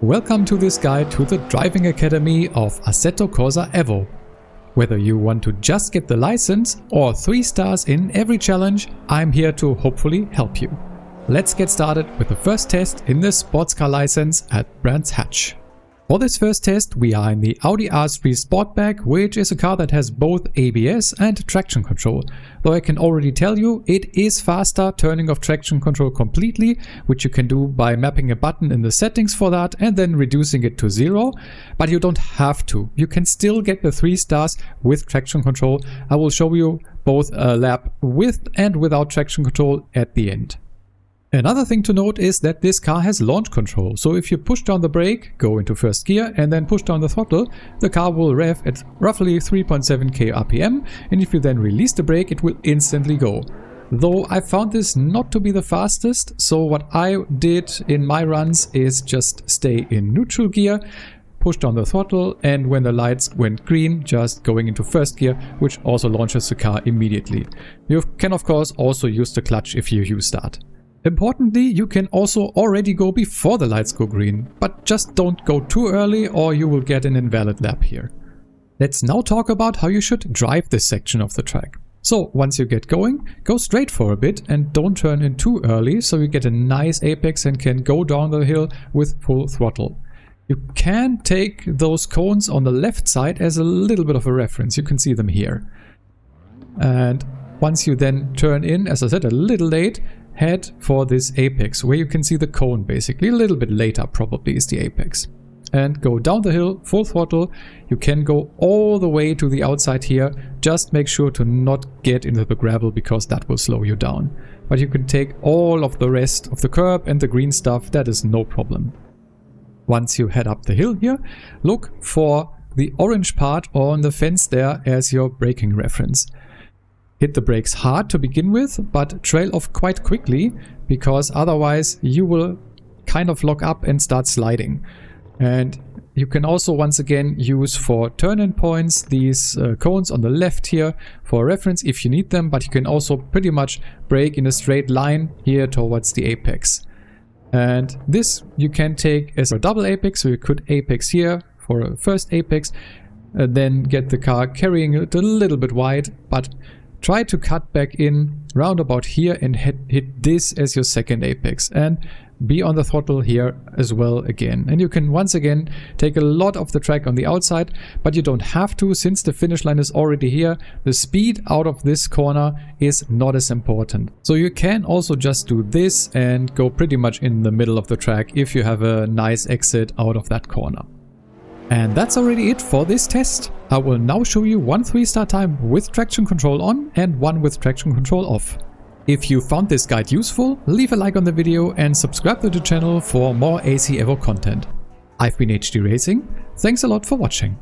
Welcome to this guide to the driving academy of Assetto Corsa Evo. Whether you want to just get the license or 3 stars in every challenge, I'm here to hopefully help you. Let's get started with the first test in the sports car license at Brands Hatch. For this first test we are in the Audi R3 Sportback, which is a car that has both ABS and traction control. Though I can already tell you it is faster turning off traction control completely, which you can do by mapping a button in the settings for that and then reducing it to 0. But you don't have to. You can still get the 3 stars with traction control. I will show you both a lap with and without traction control at the end. Another thing to note is that this car has launch control, so if you push down the brake, go into first gear and then push down the throttle, the car will rev at roughly 3.7k RPM, and if you then release the brake it will instantly go. Though I found this not to be the fastest, so what I did in my runs is just stay in neutral gear, push down the throttle, and when the lights went green, just going into first gear, which also launches the car immediately. You can of course also use the clutch if you use that. Importantly, you can also already go before the lights go green, but just don't go too early or you will get an invalid lap here. Let's now talk about how you should drive this section of the track. So once you get going, go straight for a bit and don't turn in too early so you get a nice apex and can go down the hill with full throttle. You can take those cones on the left side as a little bit of a reference, you can see them here. And once you then turn in, as I said, a little late, head for this apex where you can see the cone basically. A little bit later probably is the apex. And go down the hill full throttle. You can go all the way to the outside here. Just make sure to not get into the gravel because that will slow you down. But you can take all of the rest of the curb and the green stuff, that is no problem. Once you head up the hill here, look for the orange part on the fence there as your braking reference. Hit the brakes hard to begin with, but trail off quite quickly because otherwise you will kind of lock up and start sliding. And you can also once again use for turn-in points these cones on the left here for reference if you need them, but you can also pretty much brake in a straight line here towards the apex. And this you can take as a double apex, so you could apex here for a first apex, then get the car carrying it a little bit wide, but try to cut back in round about here and hit this as your second apex and be on the throttle here as well again. And you can once again take a lot of the track on the outside, but you don't have to since the finish line is already here. The speed out of this corner is not as important. So you can also just do this and go pretty much in the middle of the track if you have a nice exit out of that corner. And that's already it for this test. I will now show you one 3-star time with traction control on and one with traction control off. If you found this guide useful, leave a like on the video and subscribe to the channel for more AC Evo content. I've been HD Racing, thanks a lot for watching.